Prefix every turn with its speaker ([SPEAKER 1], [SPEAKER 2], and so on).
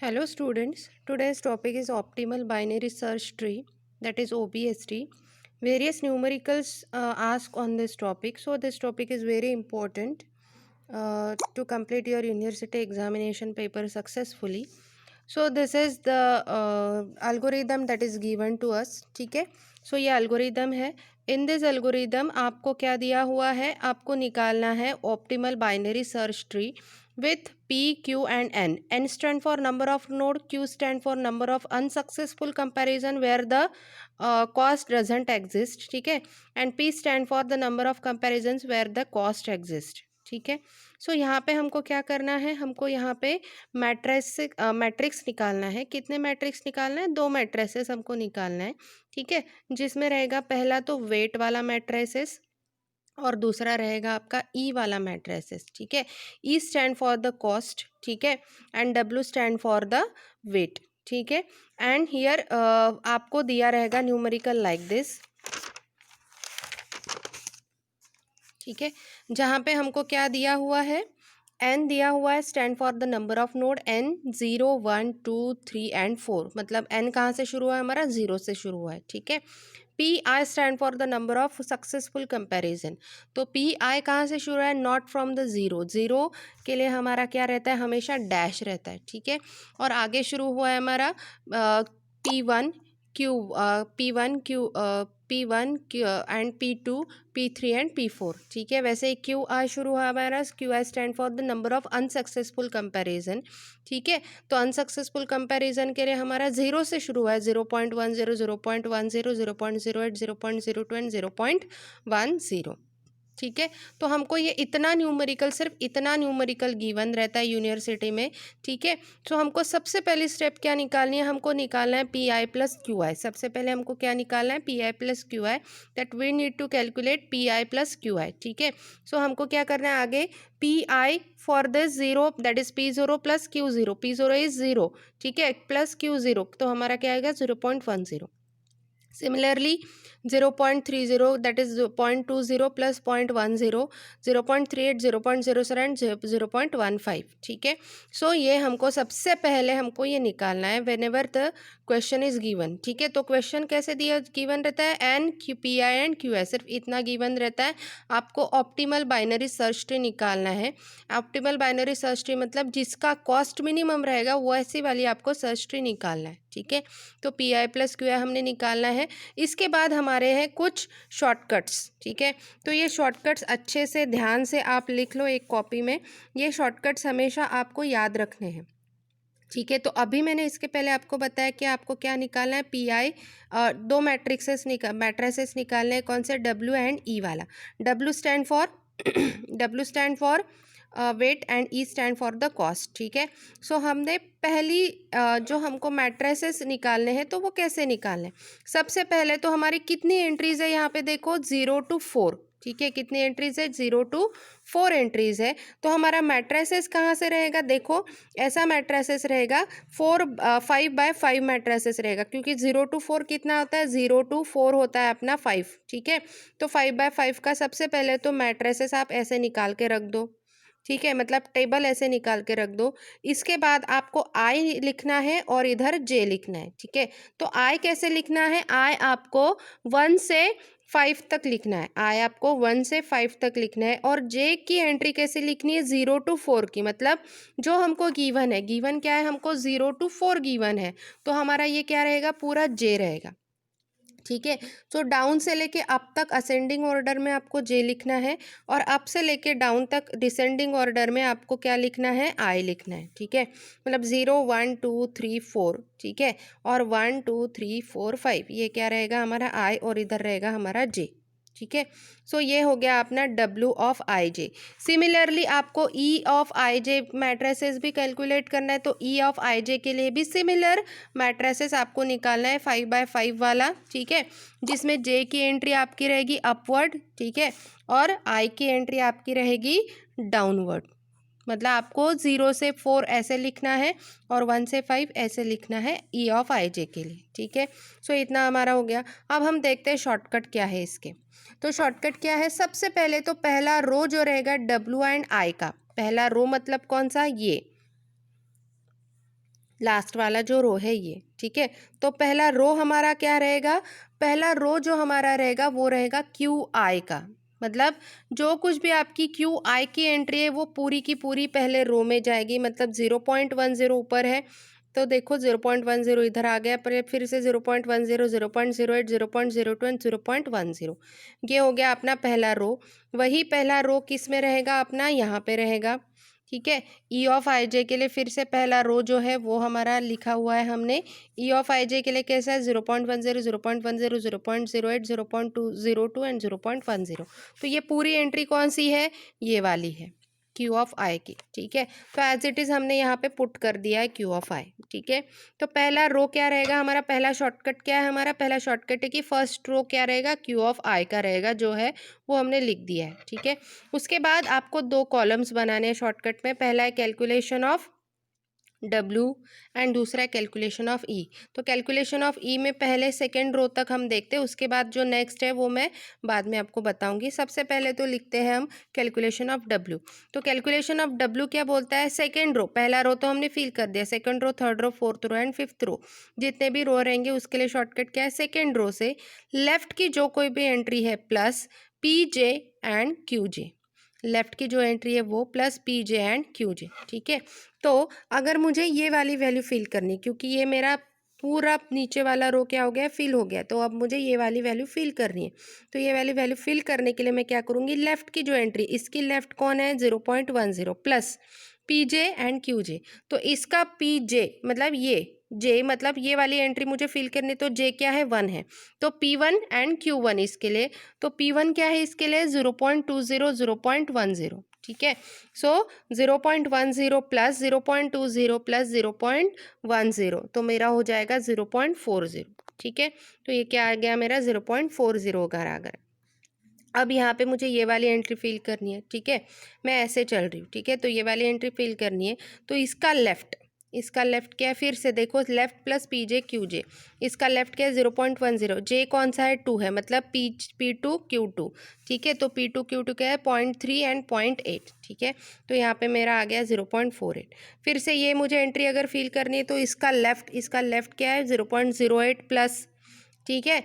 [SPEAKER 1] Hello students, today's topic is optimal binary search tree, that is OBST. Various numericals asked on this topic, so this topic is very important to complete your university examination paper successfully. So this is the algorithm that is given to us, ठीक है. So ये algorithm है. In this algorithm आपको क्या दिया हुआ है, आपको निकालना है optimal binary search tree with P, Q and N. N stand for number of node, Q stand for number of unsuccessful comparison where the cost doesn't exist, ठीक है, and P stand for the number of comparisons where the cost exists, ठीक है. सो यहाँ पे हमको क्या करना है, हमको यहाँ पे मैट्रिक्स निकालना है. कितने मैट्रिक्स निकालना है? 2 मैट्रिसेस हमको निकालना है, ठीक है, जिसमें रहेगा पहला तो वेट वाला मैट्रिसेस और दूसरा रहेगा आपका ई वाला मैट्रिसेस, ठीक है. E stand for the cost, ठीक है, and W stand for the weight, ठीक है. एंड हियर आपको दिया रहेगा न्यूमेरिकल लाइक दिस, ठीक है, जहाँ पे हमको क्या दिया हुआ है, एन दिया हुआ है, stand for the number of node N, 0 1 2 3 and 4. मतलब एन कहाँ से शुरू हुआ है हमारा? 0 से शुरू हुआ है, ठीक है. P I stand for the number of successful comparison. तो पी आई कहाँ से शुरू है? Not from the zero. Zero के लिए हमारा क्या रहता है? हमेशा डैश रहता है, ठीक है. और आगे शुरू हुआ है हमारा P1 Q, P1 Q and P2 P3 and P4, ठीक है. वैसे क्यू आई शुरू हुआ हमारा, Q I stand for the number of unsuccessful comparison, ठीक है. तो अनसक्सेसफुल कंपैरिजन के लिए हमारा 0 से शुरू हुआ है, 0.10 0.10 0.08 0.02 एंड 0.10, ठीक है. तो हमको ये इतना न्यूमेरिकल, सिर्फ इतना न्यूमेरिकल गिवन रहता है यूनिवर्सिटी में, ठीक है. तो हमको सबसे पहली स्टेप क्या निकालनी है? हमको निकालना है P I plus Q I. सबसे पहले हमको क्या निकालना है? P I plus Q I, that we need to calculate P I plus Q I, ठीक है. सो हमको क्या करना है आगे? P I for this zero, that is P0 plus Q0. P0 is zero, ठीक है, प्लस Q0, तो हमारा क्या आएगा? 0.10. Similarly 0.30, that is 0.20 plus 0.10, 0.38 0.07 0.15, ठीक है. सो ये हमको सबसे पहले हमको ये निकालना है whenever the question is given, ठीक है. तो क्वेश्चन कैसे दिया गिवन रहता है? N Q P I and Q I, सिर्फ इतना गिवन रहता है. आपको ऑप्टिमल बाइनरी सर्च ट्री निकालना है. ऑप्टिमल बाइनरी सर्च ट्री मतलब जिसका कॉस्ट मिनिमम रहेगा वो ऐसी वाली आपको सर्च ट्री निकालना है, ठीक है. तो पी आई प्लस क्यू आई हमने निकालना है. इसके बाद हमारे हैं कुछ शॉर्टकट्स, ठीक है. तो ये शॉर्टकट्स अच्छे से ध्यान से आप लिख लो एक कॉपी में. ये शॉर्टकट्स हमेशा आपको याद रखने हैं, ठीक है. तो अभी मैंने इसके पहले आपको बताया कि आपको क्या निकालना है? पी आई, 2 मैट्रिसेस निकालने हैं. कौन से? डब्ल्यू एंड ई वाला. W stand for W stand for wait and E stand for the cost, ठीक है. सो हमने पहली जो हमको मैट्रिसेस निकालने हैं तो वो कैसे निकालने हैं? सबसे पहले तो हमारी कितनी एंट्रीज है यहाँ पे देखो? 0 to 4, ठीक है. कितनी एंट्रीज है? 0 to 4 एंट्रीज है. तो हमारा मैट्रिसेस कहाँ से रहेगा? देखो ऐसा मैट्रिसेस रहेगा 5x5 मैट्रिसेस रहेगा, क्योंकि 0 to 4 कितना होता है? 0 to 4 होता है अपना 5, ठीक है. तो 5x5 का सबसे पहले तो मैट्रिसेस आप ऐसे निकाल के रख दो, ठीक है, मतलब टेबल ऐसे निकाल के रख दो. इसके बाद आपको आई लिखना है और इधर जे लिखना है, ठीक है. तो आई कैसे लिखना है? आई आपको 1 से 5 तक लिखना है. आई आपको 1 से 5 तक लिखना है. और जे की एंट्री कैसे लिखनी है? 0 to 4 की. मतलब जो हमको गिवन है, गिवन क्या है हमको? 0 to 4 गिवन है, तो हमारा ये क्या रहेगा? पूरा जे रहेगा, ठीक है. तो डाउन से लेके अप तक असेंडिंग ऑर्डर में आपको जे लिखना है, और अप से लेके डाउन तक डिसेंडिंग ऑर्डर में आपको क्या लिखना है? आई लिखना है, ठीक है. मतलब 0 1 2 3 4, ठीक है, और 1 2 3 4 5, ये क्या रहेगा हमारा? आई, और इधर रहेगा हमारा जे, ठीक है. सो ये हो गया अपना W of I J. Similarly आपको E of I J matrices भी कैलकुलेट करना है. तो E ऑफ आई जे के लिए भी सिमिलर मैट्रिसेस आपको निकालना है 5x5 वाला, ठीक है, जिसमें J की एंट्री आपकी रहेगी अपवर्ड, ठीक है, और I की एंट्री आपकी रहेगी डाउनवर्ड. मतलब आपको 0 से 4 ऐसे लिखना है और 1 से 5 ऐसे लिखना है E ऑफ आई जे के लिए, ठीक है. सो इतना हमारा हो गया. अब हम देखते हैं शॉर्टकट क्या है इसके. तो शॉर्टकट क्या है? सबसे पहले तो पहला रो जो रहेगा W एंड I का, पहला रो मतलब कौन सा? ये लास्ट वाला जो रो है ये, ठीक है। तो पहला रो हमारा क्या रहेगा, पहला रो जो हमारा रहेगा वो रहेगा क्यू आई का, मतलब जो कुछ भी आपकी क्यू आई की एंट्री है वो पूरी की पूरी पहले रो में जाएगी। मतलब 0.10 ऊपर है तो देखो 0.10 इधर आ गया, पर फिर से 0.10, 0.08, 0.02 एंड 0.10, ये हो गया अपना पहला रो। वही पहला रो किस में रहेगा अपना, यहाँ पे रहेगा, ठीक है। ई ऑफ आई जे के लिए फिर से पहला रो जो है वो हमारा लिखा हुआ है हमने। ई ऑफ आई जे के लिए कैसा है, 0.10, 0.10, 0.08, 0.202 एंड 0.10। तो ये पूरी एंट्री कौन सी है, ये वाली है क्यू ऑफ आई की, ठीक है। तो एज इट इज़ हमने यहाँ पे पुट कर दिया है क्यू ऑफ आई, ठीक है। तो पहला रो क्या रहेगा हमारा, पहला शॉर्टकट क्या है हमारा, पहला शॉर्टकट है कि फर्स्ट रो क्या रहेगा, क्यू ऑफ आई का रहेगा, जो है वो हमने लिख दिया है, ठीक है। उसके बाद आपको दो कॉलम्स बनाने हैं शॉर्टकट में, पहला है कैलकुलेशन ऑफ W एंड दूसरा है कैलकुलेशन ऑफ E। तो कैलकुलेशन ऑफ E में पहले सेकेंड रो तक हम देखते हैं, उसके बाद जो नेक्स्ट है वो मैं बाद में आपको बताऊंगी। सबसे पहले तो लिखते हैं हम कैलकुलेशन ऑफ W। तो कैलकुलेशन ऑफ W क्या बोलता है, सेकेंड रो, पहला रो तो हमने फिल कर दिया, second row, third row, fourth row and fifth row, जितने भी रो रहेंगे उसके लिए शॉर्टकट क्या है, सेकेंड रो से लेफ्ट की जो कोई भी एंट्री है plus PJ and QJ, left की जो एंट्री है वो प्लस PJ एंड QJ, ठीक है। तो अगर मुझे ये वाली वैल्यू फिल करनी, क्योंकि ये मेरा पूरा नीचे वाला रो क्या हो गया, फिल हो गया, तो अब मुझे ये वाली वैल्यू फिल करनी है। तो ये वाली वैल्यू फिल करने के लिए मैं क्या करूँगी, लेफ्ट की जो एंट्री, इसकी लेफ्ट कौन है 0.10 प्लस PJ एंड QJ, तो इसका PJ मतलब ये J, मतलब ये वाली एंट्री मुझे फिल करनी, तो J क्या है 1 है, तो P1 एंड Q1 इसके लिए, तो P1 क्या है इसके लिए 0.20, 0.10, ठीक है। सो 0.10 प्लस 0.20 प्लस 0.10, तो मेरा हो जाएगा 0.40, ठीक है। तो ये क्या आ गया मेरा 0.40 घर आ गया। अब यहाँ पे मुझे ये वाली एंट्री फिल करनी है, ठीक है। मैं ऐसे चल रही हूँ, ठीक है। तो ये वाली एंट्री फिल करनी है, तो इसका लेफ्ट क्या है, फिर से देखो लेफ्ट प्लस PJ QJ, इसका लेफ्ट क्या है 0.10, J कौन सा है 2 है, मतलब P2 Q2, ठीक है। तो P2 Q2 क्या है 0.3 एंड 0.8, ठीक है। तो यहाँ पे मेरा आ गया 0.48। फिर से ये मुझे एंट्री अगर फिल करनी है तो इसका लेफ्ट क्या है 0.08 प्लस, ठीक है।